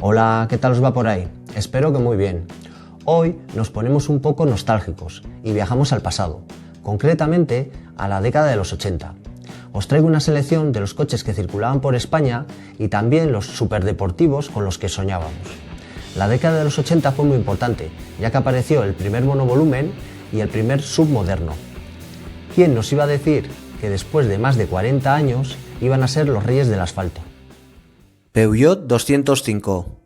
Hola, ¿qué tal os va por ahí? Espero que muy bien. Hoy nos ponemos un poco nostálgicos y viajamos al pasado, concretamente a la década de los 80. Os traigo una selección de los coches que circulaban por España y también los superdeportivos con los que soñábamos. La década de los 80 fue muy importante, ya que apareció el primer monovolumen y el primer submoderno. ¿Quién nos iba a decir que después de más de 40 años iban a ser los reyes del asfalto? Peugeot 205.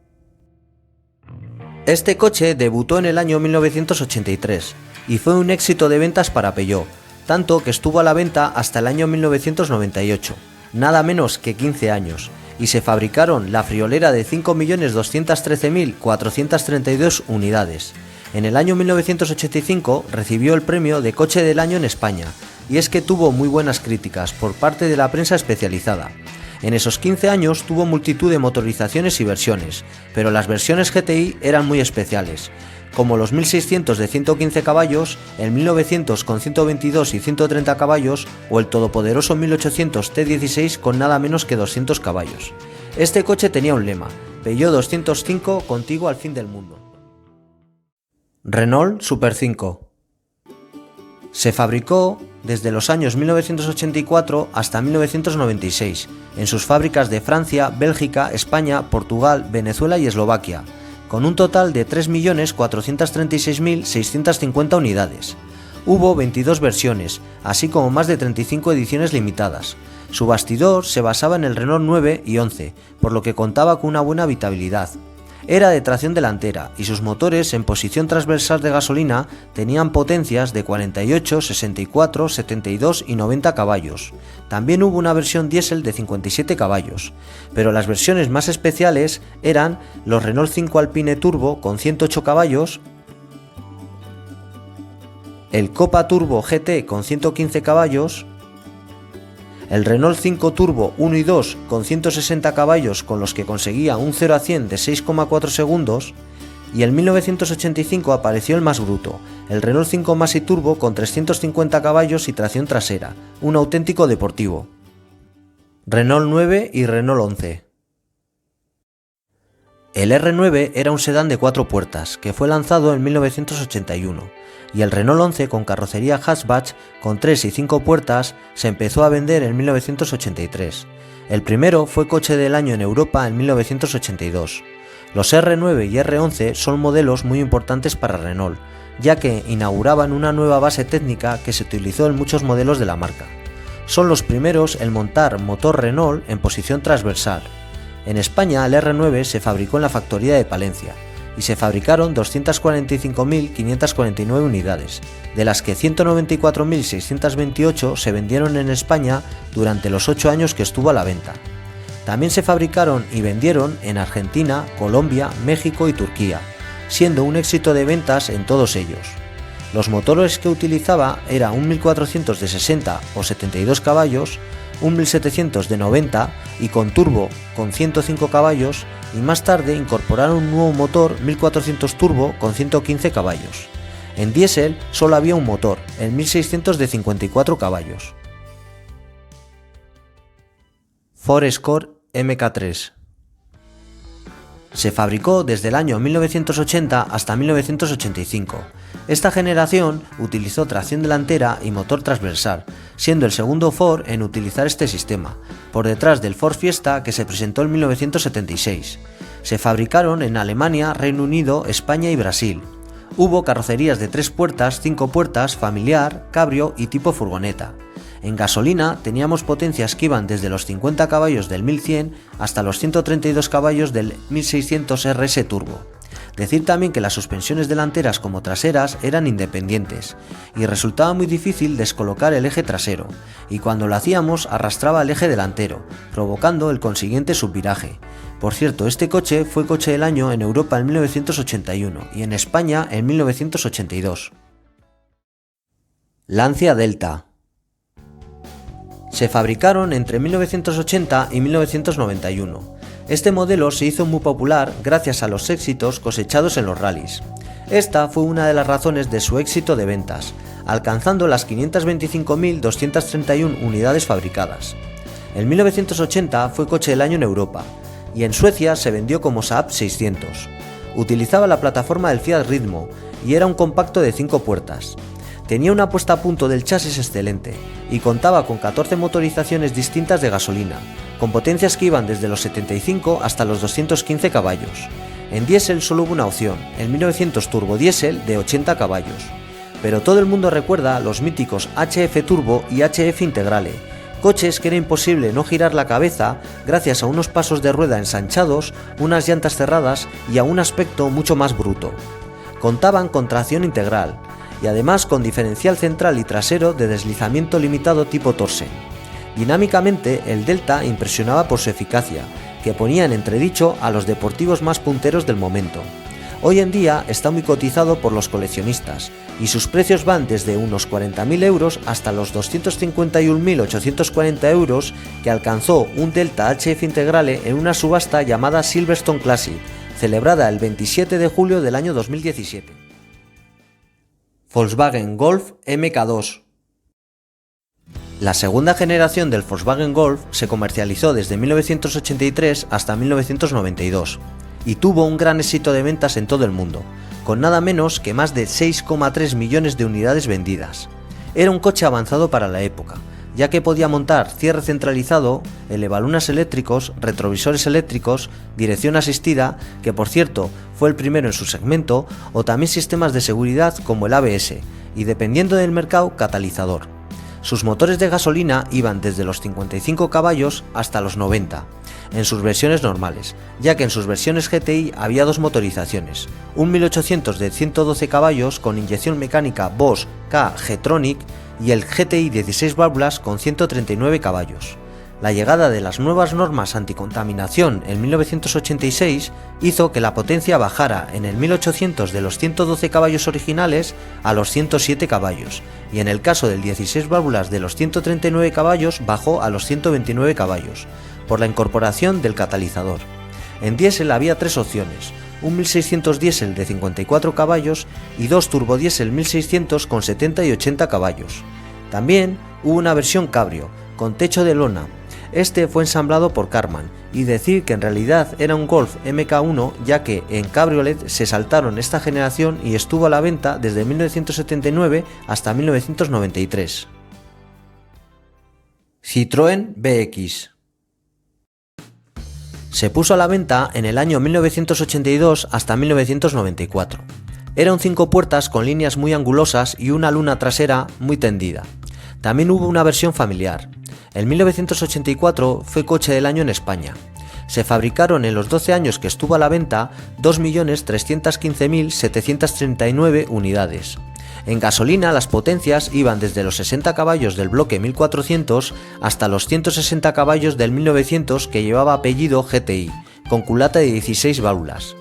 Este coche debutó en el año 1983 y fue un éxito de ventas para Peugeot, tanto que estuvo a la venta hasta el año 1998, nada menos que 15 años, y se fabricaron la friolera de 5.213.432 unidades. En el año 1985 recibió el premio de Coche del Año en España, y es que tuvo muy buenas críticas por parte de la prensa especializada. En esos 15 años tuvo multitud de motorizaciones y versiones, pero las versiones GTI eran muy especiales, como los 1600 de 115 caballos, el 1900 con 122 y 130 caballos o el todopoderoso 1800 T16 con nada menos que 200 caballos. Este coche tenía un lema: Peugeot 205, contigo al fin del mundo. Renault Super 5. Se fabricó desde los años 1984 hasta 1996 en sus fábricas de Francia, Bélgica, España, Portugal, Venezuela y Eslovaquia, con un total de 3.436.650 unidades. Hubo 22 versiones, así como más de 35 ediciones limitadas. Su bastidor se basaba en el Renault 9 y 11, por lo que contaba con una buena habitabilidad. Era de tracción delantera y sus motores en posición transversal de gasolina tenían potencias de 48, 64, 72 y 90 caballos. También hubo una versión diésel de 57 caballos, pero las versiones más especiales eran los Renault 5 Alpine Turbo con 108 caballos, el Copa Turbo GT con 115 caballos, el Renault 5 Turbo 1 y 2 con 160 caballos con los que conseguía un 0 a 100 de 6,4 segundos, y en 1985 apareció el más bruto, el Renault 5 Maxi Turbo con 350 caballos y tracción trasera, un auténtico deportivo. Renault 9 y Renault 11. El R9 era un sedán de 4 puertas que fue lanzado en 1981. Y el Renault 11 con carrocería hatchback con 3 y 5 puertas se empezó a vender en 1983. El primero fue coche del año en Europa en 1982. Los R9 y R11 son modelos muy importantes para Renault, ya que inauguraban una nueva base técnica que se utilizó en muchos modelos de la marca. Son los primeros en montar motor Renault en posición transversal. En España el R9 se fabricó en la factoría de Palencia, y se fabricaron 245.549 unidades, de las que 194.628 se vendieron en España durante los 8 años que estuvo a la venta. También se fabricaron y vendieron en Argentina, Colombia, México y Turquía, siendo un éxito de ventas en todos ellos. Los motores que utilizaba era un 1400 de 60 o 72 caballos, un 1700 de 90 y con turbo con 105 caballos, y más tarde incorporaron un nuevo motor 1400 turbo con 115 caballos. En diésel solo había un motor, el 1600 de 54 caballos. Ford Escort MK3. Se fabricó desde el año 1980 hasta 1985. Esta generación utilizó tracción delantera y motor transversal, siendo el segundo Ford en utilizar este sistema, por detrás del Ford Fiesta que se presentó en 1976. Se fabricaron en Alemania, Reino Unido, España y Brasil. Hubo carrocerías de 3 puertas, 5 puertas, familiar, cabrio y tipo furgoneta. En gasolina teníamos potencias que iban desde los 50 caballos del 1100 hasta los 132 caballos del 1600 RS Turbo. Decir también que las suspensiones delanteras como traseras eran independientes y resultaba muy difícil descolocar el eje trasero, y cuando lo hacíamos arrastraba el eje delantero, provocando el consiguiente subviraje. Por cierto, este coche fue coche del año en Europa en 1981 y en España en 1982. Lancia Delta. Se fabricaron entre 1980 y 1991. Este modelo se hizo muy popular gracias a los éxitos cosechados en los rallies. Esta fue una de las razones de su éxito de ventas, alcanzando las 525.231 unidades fabricadas. En 1980 fue coche del año en Europa, y en Suecia se vendió como Saab 600. Utilizaba la plataforma del Fiat Ritmo y era un compacto de 5 puertas. Tenía una puesta a punto del chasis excelente y contaba con 14 motorizaciones distintas de gasolina, con potencias que iban desde los 75 hasta los 215 caballos. En diésel solo hubo una opción, el 1900 Turbo Diesel de 80 caballos. Pero todo el mundo recuerda los míticos HF Turbo y HF Integrale, coches que era imposible no girar la cabeza gracias a unos pasos de rueda ensanchados, unas llantas cerradas y a un aspecto mucho más bruto. Contaban con tracción integral y además con diferencial central y trasero de deslizamiento limitado tipo Torsen. Dinámicamente, el Delta impresionaba por su eficacia, que ponía en entredicho a los deportivos más punteros del momento. Hoy en día está muy cotizado por los coleccionistas y sus precios van desde unos 40.000 euros hasta los 251.840 euros que alcanzó un Delta HF Integrale en una subasta llamada Silverstone Classic, celebrada el 27 de julio del año 2017. Volkswagen Golf MK2. La segunda generación del Volkswagen Golf se comercializó desde 1983 hasta 1992 y tuvo un gran éxito de ventas en todo el mundo, con nada menos que más de 6,3 millones de unidades vendidas. Era un coche avanzado para la época, ya que podía montar cierre centralizado, elevalunas eléctricos, retrovisores eléctricos, dirección asistida, que por cierto fue el primero en su segmento, o también sistemas de seguridad como el ABS, y dependiendo del mercado, catalizador. Sus motores de gasolina iban desde los 55 caballos hasta los 90, en sus versiones normales, ya que en sus versiones GTI había dos motorizaciones, un 1800 de 112 caballos con inyección mecánica Bosch K G-Tronic y el GTI 16 válvulas con 139 caballos. La llegada de las nuevas normas anticontaminación en 1986 hizo que la potencia bajara en el 1800 de los 112 caballos originales a los 107 caballos, y en el caso del 16 válvulas de los 139 caballos bajó a los 129 caballos, por la incorporación del catalizador. En diésel había tres opciones, un 1600 diésel de 54 caballos y dos turbodiesel 1600 con 70 y 80 caballos. También hubo una versión cabrio, con techo de lona. Este fue ensamblado por Karmann, y decir que en realidad era un Golf MK1, ya que en cabriolet se saltaron esta generación y estuvo a la venta desde 1979 hasta 1993. Citroën BX. Se puso a la venta en el año 1982 hasta 1994. Era un 5 puertas con líneas muy angulosas y una luna trasera muy tendida. También hubo una versión familiar. En 1984 fue coche del año en España. Se fabricaron en los 12 años que estuvo a la venta 2.315.739 unidades. En gasolina las potencias iban desde los 60 caballos del bloque 1400 hasta los 160 caballos del 1900 que llevaba apellido GTI, con culata de 16 válvulas.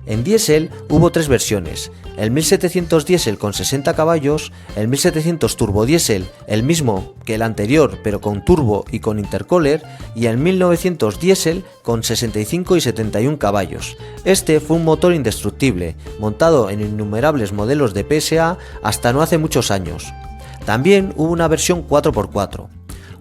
En diésel hubo tres versiones, el 1700 diésel con 60 caballos, el 1700 turbo diésel, el mismo que el anterior pero con turbo y con intercooler, y el 1900 diésel con 65 y 71 caballos. Este fue un motor indestructible, montado en innumerables modelos de PSA hasta no hace muchos años. También hubo una versión 4x4.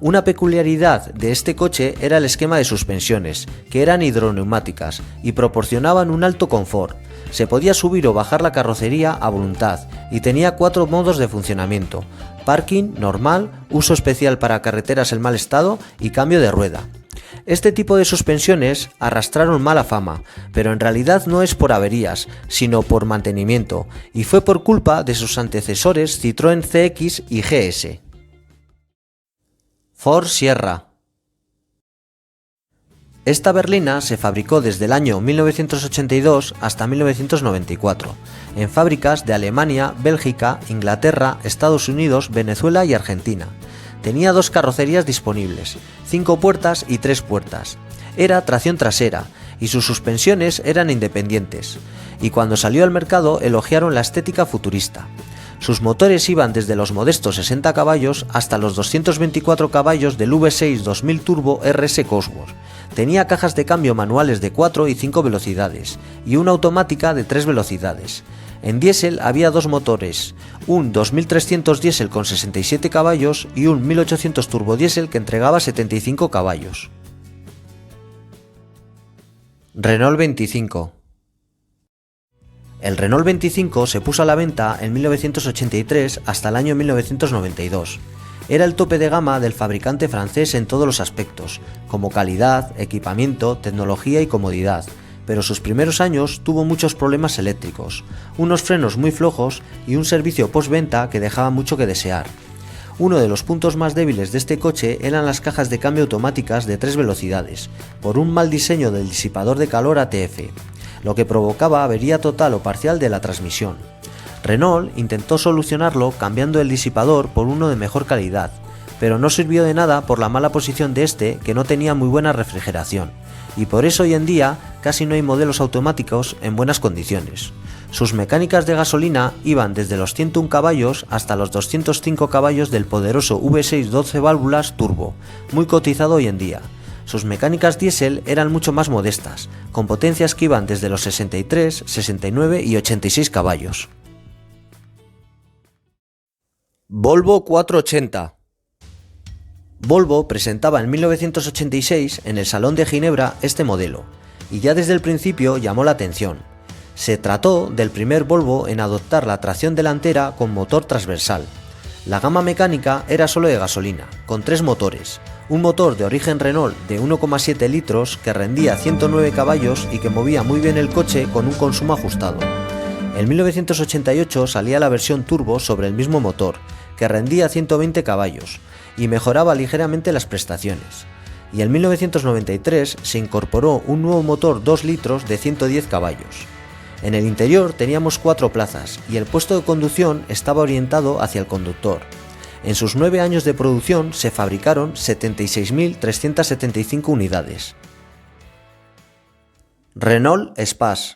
Una peculiaridad de este coche era el esquema de suspensiones, que eran hidroneumáticas y proporcionaban un alto confort. Se podía subir o bajar la carrocería a voluntad y tenía 4 modos de funcionamiento: parking, normal, uso especial para carreteras en mal estado y cambio de rueda. Este tipo de suspensiones arrastraron mala fama, pero en realidad no es por averías, sino por mantenimiento, y fue por culpa de sus antecesores Citroën CX y GS. Ford Sierra. Esta berlina se fabricó desde el año 1982 hasta 1994, en fábricas de Alemania, Bélgica, Inglaterra, Estados Unidos, Venezuela y Argentina. Tenía dos carrocerías disponibles, 5 puertas y 3 puertas. Era tracción trasera y sus suspensiones eran independientes, y cuando salió al mercado elogiaron la estética futurista. Sus motores iban desde los modestos 60 caballos hasta los 224 caballos del V6 2000 Turbo RS Cosworth. Tenía cajas de cambio manuales de 4 y 5 velocidades y una automática de 3 velocidades. En diésel había dos motores, un 2300 diésel con 67 caballos y un 1800 turbo diésel que entregaba 75 caballos. Renault 25. El Renault 25 se puso a la venta en 1983 hasta el año 1992. Era el tope de gama del fabricante francés en todos los aspectos, como calidad, equipamiento, tecnología y comodidad, pero sus primeros años tuvo muchos problemas eléctricos, unos frenos muy flojos y un servicio postventa que dejaba mucho que desear. Uno de los puntos más débiles de este coche eran las cajas de cambio automáticas de 3 velocidades, por un mal diseño del disipador de calor ATF, lo que provocaba avería total o parcial de la transmisión. Renault intentó solucionarlo cambiando el disipador por uno de mejor calidad, pero no sirvió de nada por la mala posición de este, que no tenía muy buena refrigeración, y por eso hoy en día casi no hay modelos automáticos en buenas condiciones. Sus mecánicas de gasolina iban desde los 101 caballos hasta los 205 caballos del poderoso V6 12 válvulas turbo, muy cotizado hoy en día. Sus mecánicas diésel eran mucho más modestas, con potencias que iban desde los 63, 69 y 86 caballos. Volvo 480. Volvo presentaba en 1986 en el Salón de Ginebra este modelo, y ya desde el principio llamó la atención. Se trató del primer Volvo en adoptar la tracción delantera con motor transversal. La gama mecánica era solo de gasolina, con 3 motores, un motor de origen Renault de 1,7 litros que rendía 109 caballos y que movía muy bien el coche con un consumo ajustado. En 1988 salía la versión turbo sobre el mismo motor, que rendía 120 caballos, y mejoraba ligeramente las prestaciones. Y en 1993 se incorporó un nuevo motor 2 litros de 110 caballos. En el interior teníamos 4 plazas y el puesto de conducción estaba orientado hacia el conductor. En sus 9 años de producción se fabricaron 76.375 unidades. Renault Espace.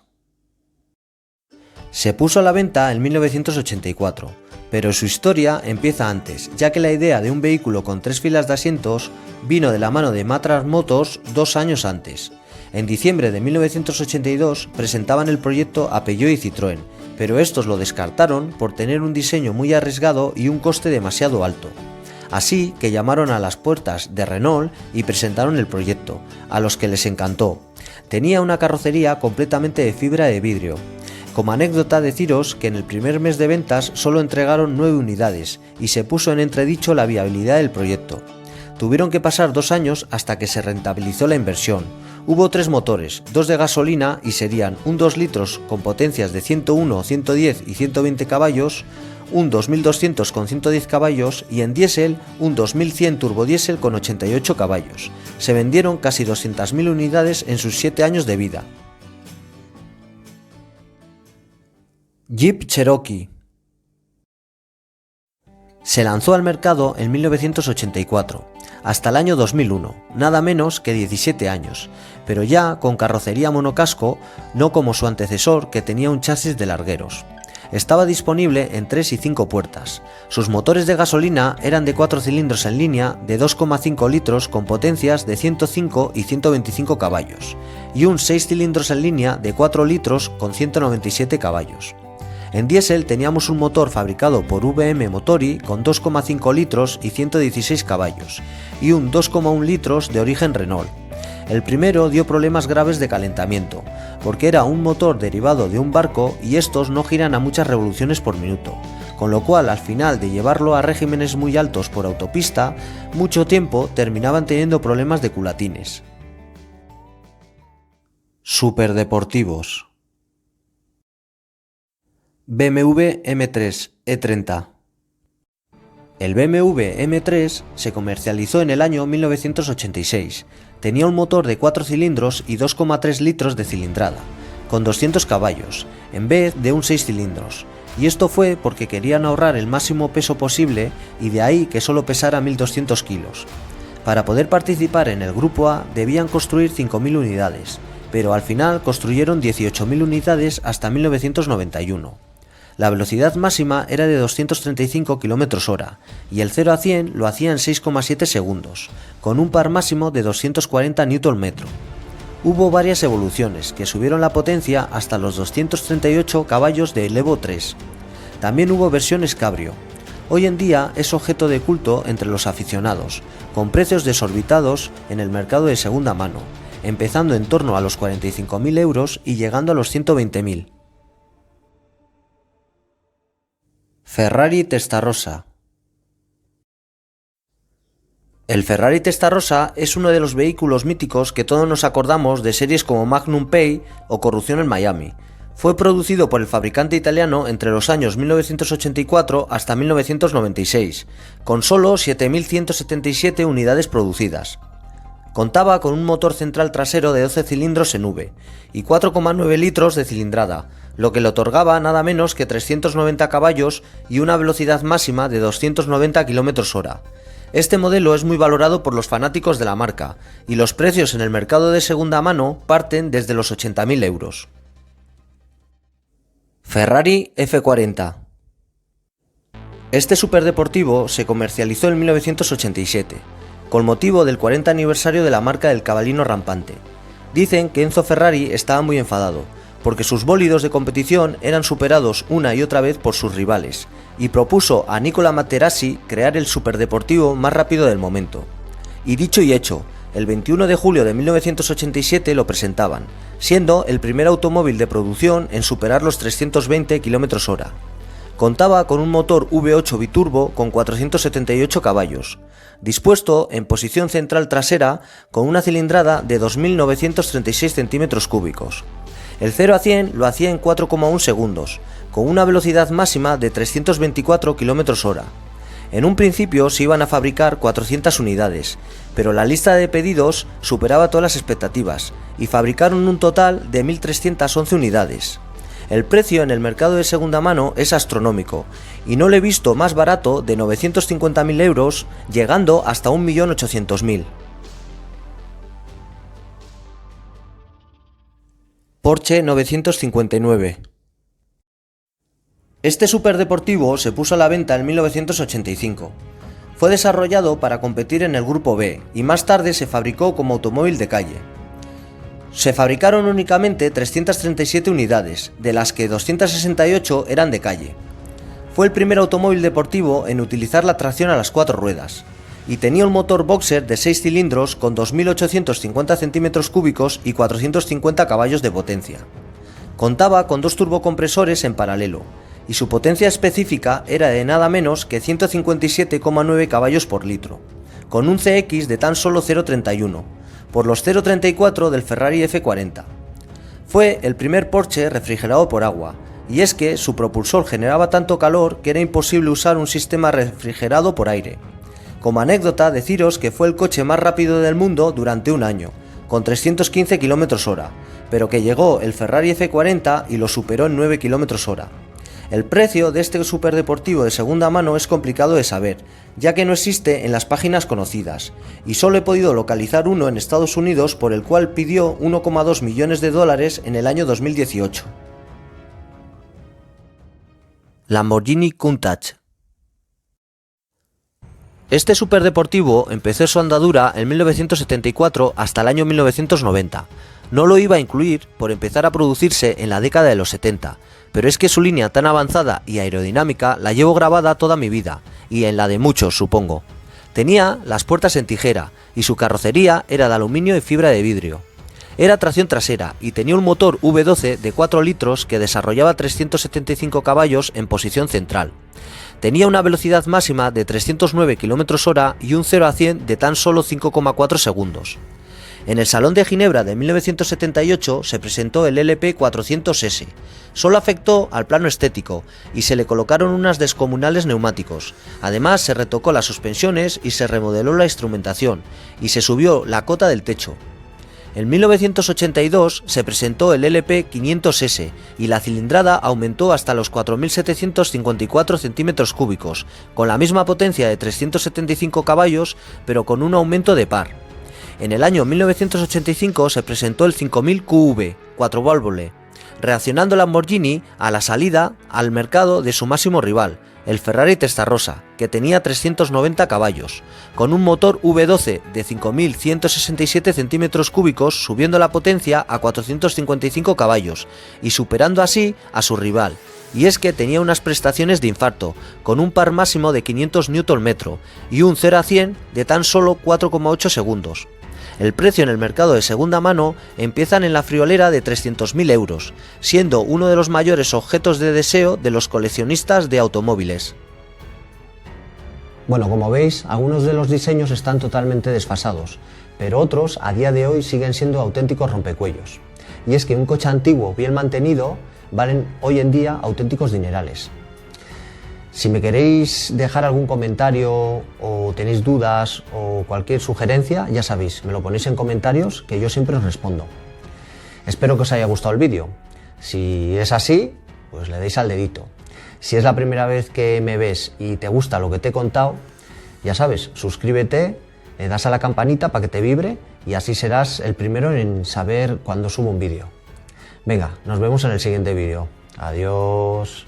Se puso a la venta en 1984, pero su historia empieza antes, ya que la idea de un vehículo con 3 filas de asientos vino de la mano de Matra Motors 2 años antes. En diciembre de 1982 presentaban el proyecto a Peugeot y Citroën, pero estos lo descartaron por tener un diseño muy arriesgado y un coste demasiado alto. Así que llamaron a las puertas de Renault y presentaron el proyecto, a los que les encantó. Tenía una carrocería completamente de fibra de vidrio. Como anécdota deciros que en el primer mes de ventas solo entregaron 9 unidades y se puso en entredicho la viabilidad del proyecto. Tuvieron que pasar 2 años hasta que se rentabilizó la inversión. Hubo 3 motores, 2 de gasolina y serían un 2 litros con potencias de 101, 110 y 120 caballos, un 2200 con 110 caballos y en diésel un 2100 turbodiesel con 88 caballos. Se vendieron casi 200.000 unidades en sus 7 años de vida. Jeep Cherokee. Se lanzó al mercado en 1984, hasta el año 2001, nada menos que 17 años, pero ya con carrocería monocasco, no como su antecesor que tenía un chasis de largueros. Estaba disponible en 3 y 5 puertas. Sus motores de gasolina eran de 4 cilindros en línea de 2,5 litros con potencias de 105 y 125 caballos, y un 6 cilindros en línea de 4 litros con 197 caballos. En diésel teníamos un motor fabricado por VM Motori con 2,5 litros y 116 caballos, y un 2,1 litros de origen Renault. El primero dio problemas graves de calentamiento, porque era un motor derivado de un barco y estos no giran a muchas revoluciones por minuto, con lo cual al final de llevarlo a regímenes muy altos por autopista, mucho tiempo terminaban teniendo problemas de culatines. Superdeportivos. BMW M3 E30. El BMW M3 se comercializó en el año 1986. Tenía un motor de 4 cilindros y 2,3 litros de cilindrada, con 200 caballos, en vez de un 6 cilindros, y esto fue porque querían ahorrar el máximo peso posible y de ahí que solo pesara 1.200 kilos. Para poder participar en el Grupo A debían construir 5.000 unidades, pero al final construyeron 18.000 unidades hasta 1991. La velocidad máxima era de 235 km/h y el 0 a 100 lo hacía en 6,7 segundos, con un par máximo de 240 Nm. Hubo varias evoluciones que subieron la potencia hasta los 238 caballos de Evo 3. También hubo versiones cabrio. Hoy en día es objeto de culto entre los aficionados, con precios desorbitados en el mercado de segunda mano, empezando en torno a los 45.000 euros y llegando a los 120.000. Ferrari Testarossa. El Ferrari Testarossa es uno de los vehículos míticos que todos nos acordamos de series como Magnum P.I. o Corrupción en Miami. Fue producido por el fabricante italiano entre los años 1984 hasta 1996, con solo 7.177 unidades producidas. Contaba con un motor central trasero de 12 cilindros en V y 4,9 litros de cilindrada, lo que le otorgaba nada menos que 390 caballos y una velocidad máxima de 290 km/h. Este modelo es muy valorado por los fanáticos de la marca, y los precios en el mercado de segunda mano parten desde los 80.000 euros. Ferrari F40. Este superdeportivo se comercializó en 1987, con motivo del 40 aniversario de la marca del cabalino rampante. Dicen que Enzo Ferrari estaba muy enfadado, porque sus bólidos de competición eran superados una y otra vez por sus rivales, y propuso a Nicola Materassi crear el superdeportivo más rápido del momento. Y dicho y hecho, el 21 de julio de 1987 lo presentaban, siendo el primer automóvil de producción en superar los 320 km/h. Contaba con un motor V8 biturbo con 478 caballos, dispuesto en posición central trasera con una cilindrada de 2.936 cm3. El 0 a 100 lo hacía en 4,1 segundos, con una velocidad máxima de 324 km/h. En un principio se iban a fabricar 400 unidades, pero la lista de pedidos superaba todas las expectativas y fabricaron un total de 1.311 unidades. El precio en el mercado de segunda mano es astronómico y no lo he visto más barato de 950.000 euros, llegando hasta 1.800.000. Porsche 959. Este superdeportivo se puso a la venta en 1985. Fue desarrollado para competir en el Grupo B y más tarde se fabricó como automóvil de calle. Se fabricaron únicamente 337 unidades, de las que 268 eran de calle. Fue el primer automóvil deportivo en utilizar la tracción a las 4 ruedas, y tenía un motor boxer de 6 cilindros con 2.850 cm3 y 450 caballos de potencia. Contaba con 2 turbocompresores en paralelo, y su potencia específica era de nada menos que 157,9 caballos por litro, con un CX de tan solo 0,31, por los 0,34 del Ferrari F40. Fue el primer Porsche refrigerado por agua, y es que su propulsor generaba tanto calor que era imposible usar un sistema refrigerado por aire. Como anécdota, deciros que fue el coche más rápido del mundo durante un año, con 315 km/h, pero que llegó el Ferrari F40 y lo superó en 9 km/h. El precio de este superdeportivo de segunda mano es complicado de saber, ya que no existe en las páginas conocidas, y solo he podido localizar uno en Estados Unidos por el cual pidió 1,2 millones de dólares en el año 2018. Lamborghini Countach. Este superdeportivo empezó su andadura en 1974 hasta el año 1990. No lo iba a incluir por empezar a producirse en la década de los 70, pero es que su línea tan avanzada y aerodinámica la llevo grabada toda mi vida, y en la de muchos, supongo. Tenía las puertas en tijera, y su carrocería era de aluminio y fibra de vidrio. Era tracción trasera y tenía un motor V12 de 4 litros que desarrollaba 375 caballos en posición central. Tenía una velocidad máxima de 309 km/h y un 0 a 100 de tan solo 5,4 segundos. En el Salón de Ginebra de 1978 se presentó el LP 400S. Solo afectó al plano estético y se le colocaron unas descomunales neumáticos. Además se retocó las suspensiones y se remodeló la instrumentación y se subió la cota del techo. En 1982 se presentó el LP 500S y la cilindrada aumentó hasta los 4.754 cm3, con la misma potencia de 375 caballos, pero con un aumento de par. En el año 1985 se presentó el 5000 QV, 4 válvulas, reaccionando Lamborghini a la salida al mercado de su máximo rival, el Ferrari Testarossa, que tenía 390 caballos, con un motor V12 de 5.167 cm3, subiendo la potencia a 455 caballos y superando así a su rival. Y es que tenía unas prestaciones de infarto, con un par máximo de 500 Nm y un 0 a 100 de tan solo 4,8 segundos. El precio en el mercado de segunda mano empiezan en la friolera de 300.000 euros, siendo uno de los mayores objetos de deseo de los coleccionistas de automóviles. Bueno, como veis, algunos de los diseños están totalmente desfasados, pero otros a día de hoy siguen siendo auténticos rompecuellos. Y es que un coche antiguo bien mantenido valen hoy en día auténticos dinerales. Si me queréis dejar algún comentario o tenéis dudas o cualquier sugerencia, ya sabéis, me lo ponéis en comentarios que yo siempre os respondo. Espero que os haya gustado el vídeo. Si es así, pues le deis al dedito. Si es la primera vez que me ves y te gusta lo que te he contado, ya sabes, suscríbete, le das a la campanita para que te vibre y así serás el primero en saber cuándo subo un vídeo. Venga, nos vemos en el siguiente vídeo. Adiós.